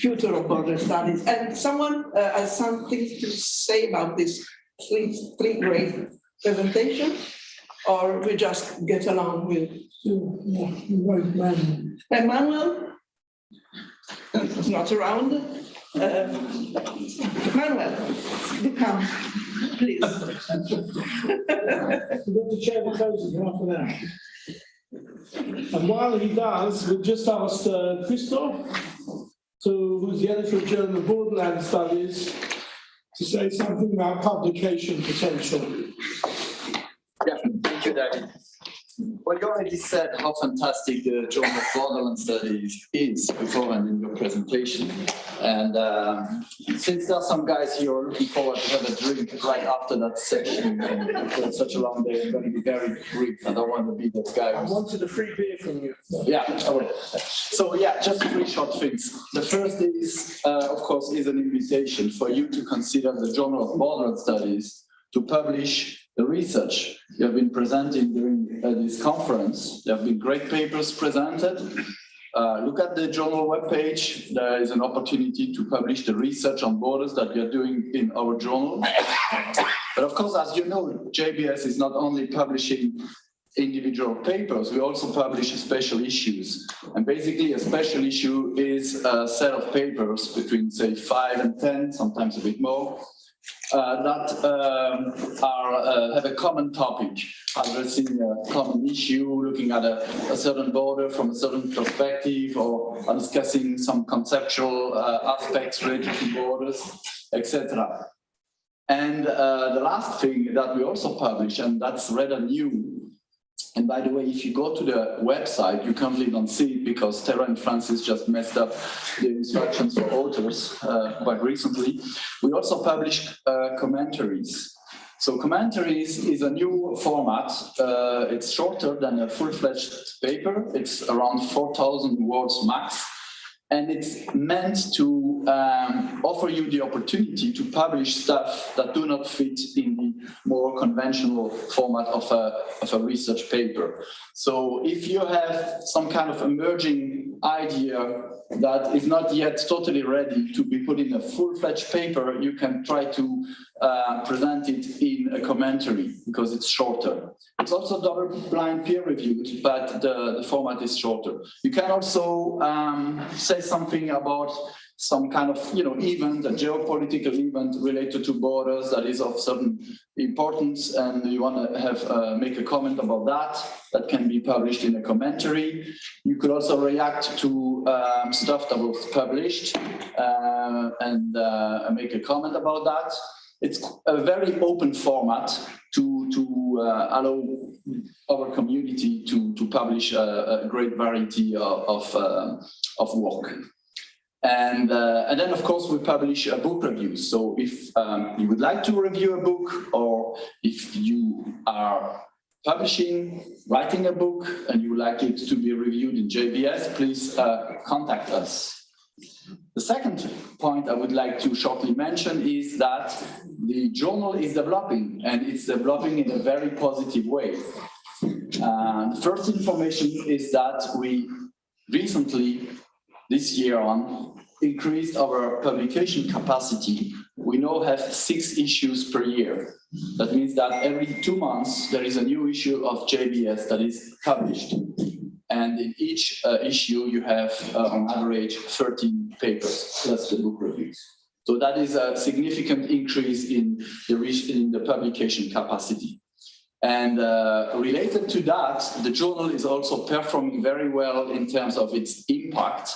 future of border studies. And someone has something to say about this three-grade presentation, or we just get along with Emmanuel? It's not around. Manuel, you come, please. We've got to chair the closing in half an hour. And while he does, we've just asked Christoph, who's the editor of Journal of Borderland Studies, to say something about publication potential. Yeah, thank you, David. Well, you already said how fantastic the Journal of Borderland Studies is beforehand in your presentation. And since there are some guys here looking forward to have a drink right after that section, and after such a long day, I'm going to be very brief. I don't want to be that guy. I wanted a free beer from you. Yeah, I will. So yeah, just three short things. The first is, of course, is an invitation for you to consider the Journal of Borderland Studies to publish the research you have been presenting during this conference. There have been great papers presented. Look at the journal webpage. There is an opportunity to publish the research on borders that we are doing in our journal. But of course, as you know, JBS is not only publishing individual papers, we also publish special issues. And basically, a special issue is a set of papers between, say, 5 and 10, sometimes a bit more, that have a common topic, addressing a common issue, looking at a certain border from a certain perspective, or discussing some conceptual aspects related to borders, etc. And the last thing that we also publish, and that's rather new. And by the way, if you go to the website, you currently don't see it because Tara and Francis just messed up the instructions for authors quite recently. We also publish commentaries. So commentaries is a new format. It's shorter than a full-fledged paper. It's around 4,000 words max. And it's meant to offer you the opportunity to publish stuff that do not fit in the more conventional format of a research paper. So if you have some kind of emerging idea that is not yet totally ready to be put in a full-fledged paper, you can try to present it in a commentary because it's shorter. It's also double-blind peer-reviewed, but the format is shorter. You can also say something about some kind of event, a geopolitical event related to borders that is of certain importance, and you want to have make a comment about that can be published in a commentary. You could also react to stuff that was published and make a comment about that. It's a very open format to allow our community to publish a great variety of work. And then, of course, we publish book reviews. So if you would like to review a book, or if you are writing a book, and you would like it to be reviewed in JBS, please contact us. The second point I would like to shortly mention is that the journal is developing, and it's developing in a very positive way. The first information is that we recently, this year on, increased our publication capacity. We now have 6 issues per year. That means that every 2 months, there is a new issue of JBS that is published. And in each issue, you have, on average, 13 papers, plus the book reviews. So that is a significant increase in the publication capacity. And related to that, the journal is also performing very well in terms of its impact.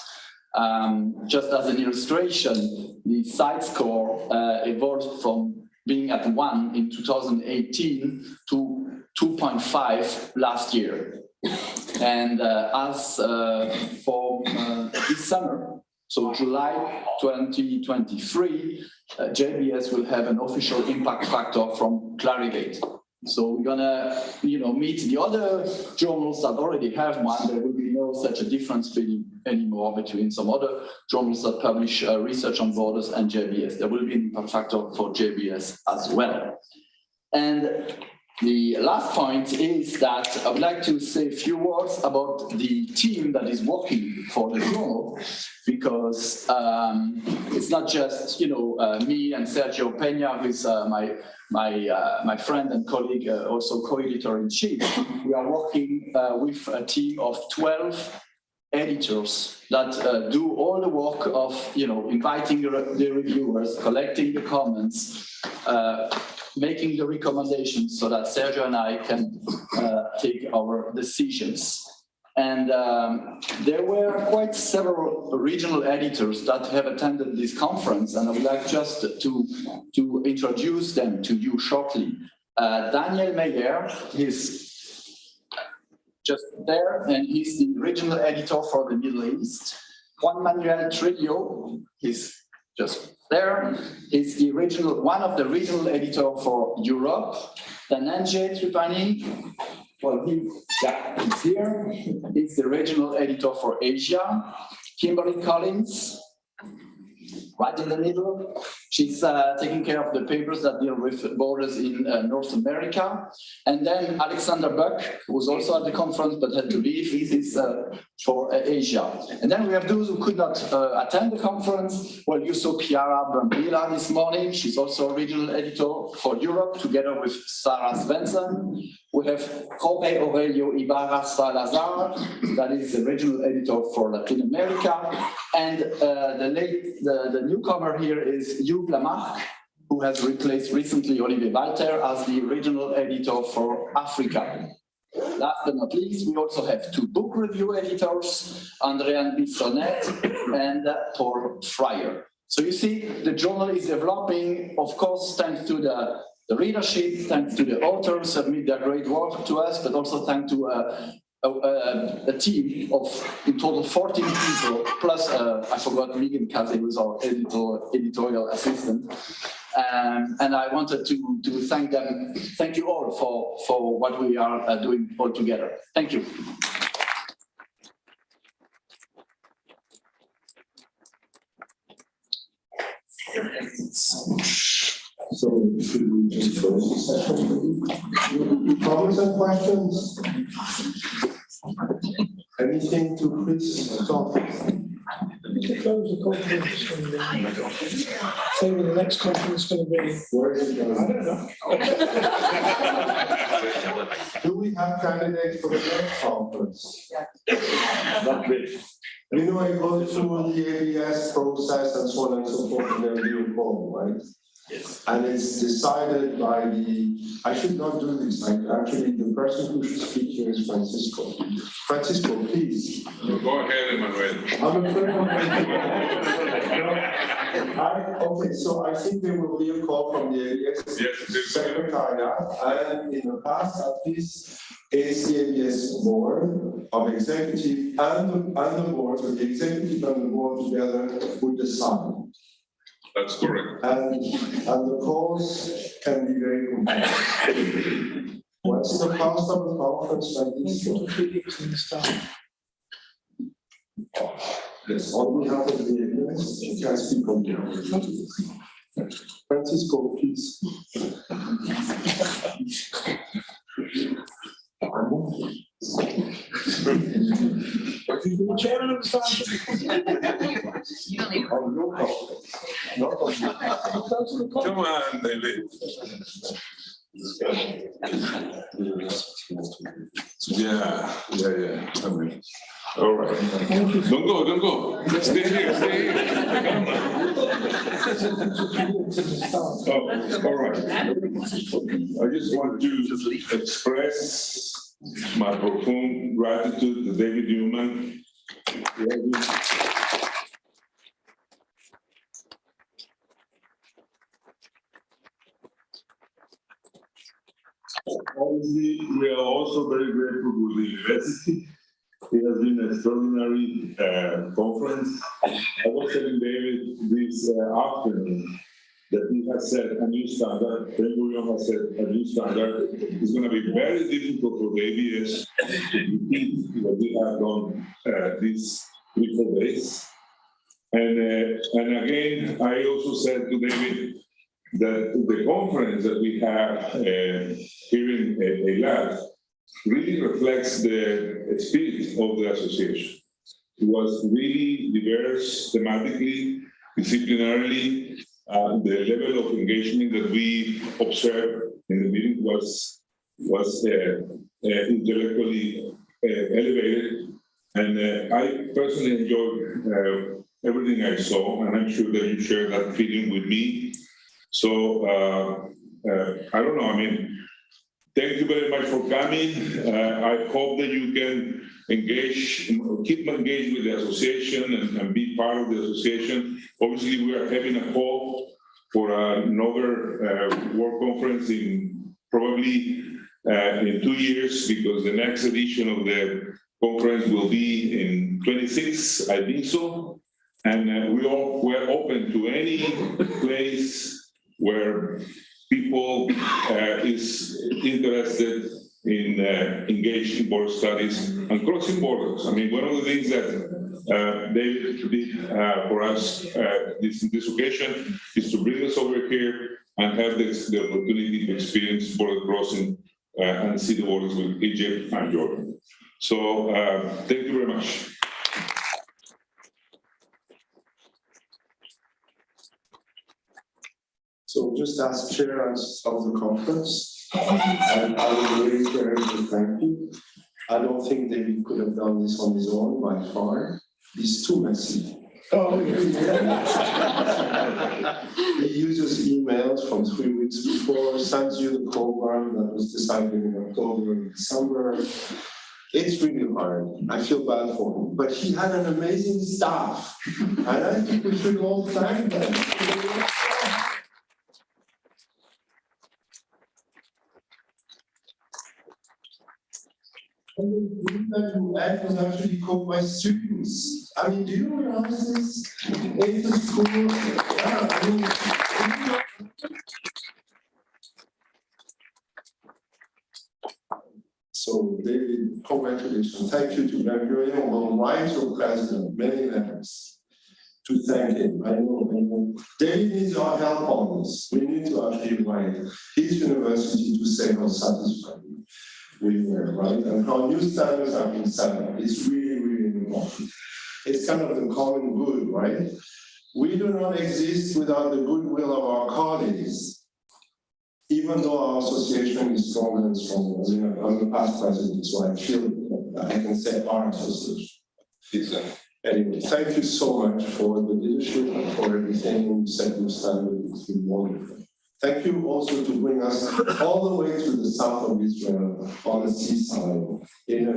Just as an illustration, the site score evolved from being at 1 in 2018 to 2.5 last year. And as for this summer, so July 2023, JBS will have an official impact factor from Clarivate. So we're gonna, meet the other journals that already have one. There will be no such a difference anymore between some other journals that publish research on borders and JBS. There will be an impact factor for JBS as well. And The last point is that I would like to say a few words about the team that is working for the journal, because it's not just me and Sergio Peña, who is my friend and colleague, also co-editor in chief. We are working with a team of 12 editors that do all the work of inviting the reviewers, collecting the comments, making the recommendations so that Sergio and I can take our decisions. And there were quite several regional editors that have attended this conference, and I would like just to introduce them to you shortly. Daniel Meyer is just there, and he's the regional editor for the Middle East. Juan Manuel Trillo, he's just there. He's the one of the regional editor for Europe. Dhananjay Tripani, well, he's here. He's the regional editor for Asia. Kimberly Collins, right in the middle. She's taking care of the papers that deal with borders in North America. And then Alexander Buck, who was also at the conference but had to leave. This is for Asia. And then we have those who could not attend the conference. Well, you saw Chiara Brambilla this morning. She's also a regional editor for Europe, together with Sarah Svensson. We have Jorge Aurelio Ibarra Salazar, that is the regional editor for Latin America. And the newcomer here is Hugues Lamarck, who has replaced recently Olivier Walter as the regional editor for Africa. Last but not least, we also have two book review editors, Andréane Bissonnette and Paul Fryer. So you see, the journal is developing, of course, thanks to the readership, thanks to the authors submit their great work to us, but also thanks to a team of, in total, 14 people, plus I forgot Megan Casey, who's our editorial assistant. And I wanted to thank them. Thank you all for what we are doing all together. Thank you. So should we just close the session? Comments and questions? Anything to Chris talk? To close the conference and say when the next conference is going to be. Where is it going? I don't know. Do we have candidates for the next conference? Not really. You know, I go through the ABS process and so on and so forth, and then you call, right? Yes. And it's decided by I should not do this, actually, the person who should speak here is Francisco. Francisco, please. Go ahead, Emmanuel. I'm afraid. Okay, so I think there will be a call from the ABS Secretariat, and in the past, at least, is the ABS board of executive and the board, so the executive and the board together would decide. That's correct. And the calls can be very complex. What's the cost of a conference like this? 3 weeks in the start. Yes, on behalf of the ABS, you can speak on behalf. Francisco, please. The chairman of the scientific. Come on, David. Yeah. I mean, all right. Don't go. Stay here. Oh, all right. I just want to express my profound gratitude to David Newman. Obviously, we are also very grateful to the university. It has been an extraordinary conference. I was telling David this afternoon that he has set a new standard. Ben-Gurion has set a new standard. It's going to be very difficult for the ABS to repeat what we have done these 3-4 days. And again, I also said to David that the conference that we have here in EILAD really reflects the spirit of the association. It was really diverse thematically, disciplinarily. The level of engagement that we observed in the meeting was intellectually elevated. And I personally enjoyed everything I saw, and I'm sure that you share that feeling with me. So I don't know, I mean, thank you very much for coming. I hope that you can keep engaged with the association and be part of the association. Obviously, we are having a call for another work conference in probably in 2 years, because the next edition of the conference will be in 26, I think so. And we're open to any place where people is interested in engaging border studies and crossing borders. I mean, one of the things that they did for us this occasion is to bring us over here and have the opportunity to experience border crossing and see the borders with Egypt and Jordan. So thank you very much. So just as chair of the conference, and I would reiterate to thank you. I don't think David could have done this on his own by far. It's too messy. Oh, He uses emails from 3 weeks before, sends you the program that was decided in October and December. It's really hard. I feel bad for him. But he had an amazing staff. And I think we should all thank them. And the group that you had was actually called by students. I mean, do you realize this? It's a school. Yeah, I mean, so, David, congratulations. Thank you to Ben-Gurion. We'll write your president many letters to thank him. I know. David needs our help on this. We need to actually write his university to say how satisfied we were, right? And how new standards have been set up. It's really, really important. It's kind of the common good, right? We do not exist without the goodwill of our colleagues, even though our association is stronger and stronger. You know, I'm the past president, so I feel that I can say our association. Exactly. Anyway, thank you so much for the leadership and for everything you set your standard. It's been wonderful. Thank you also to bring us all the way to the south of Israel on the seaside in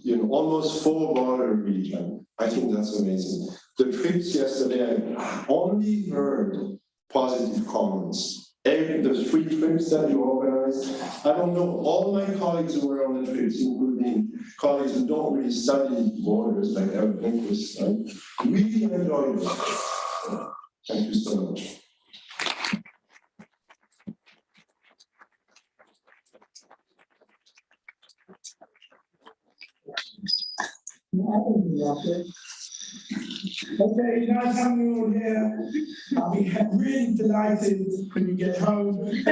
a almost 4-border region. I think that's amazing. The trips yesterday, I only heard positive comments. The 3 trips that you organized, I don't know, all my colleagues who were on the trips, including colleagues who don't really study borders like Eric Lindquist, right? Really enjoyed it. Thank you so much. Okay, you guys have me all here. I'll be really delighted when you get home. Next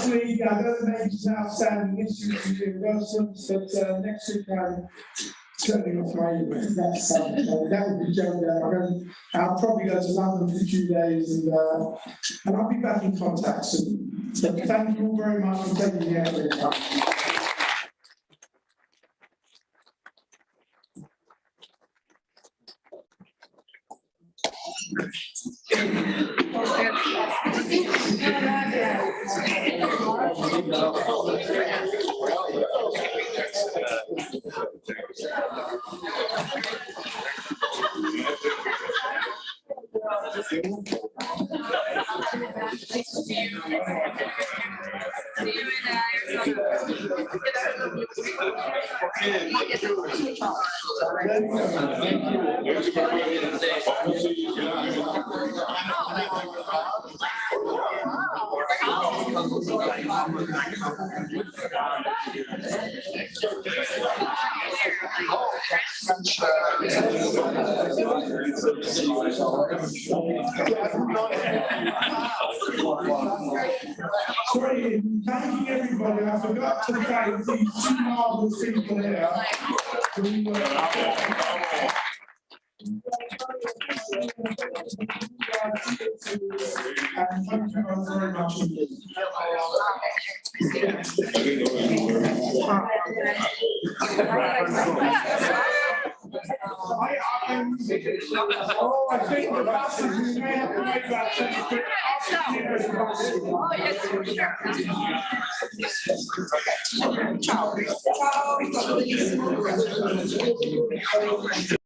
week, I don't make it outstanding issues to do Russell, but next week I'm turning off my email. That would be Joe. I'll probably go to London for 2 days and I'll be back in contact soon. So thank you all very much for taking the effort. Sorry, thanking everybody. I forgot to thank these two marvelous people here. Who, and thank you all very much indeed. I think the buses, we may have to make that change. Oh, yes, for sure. Ciao. Ciao.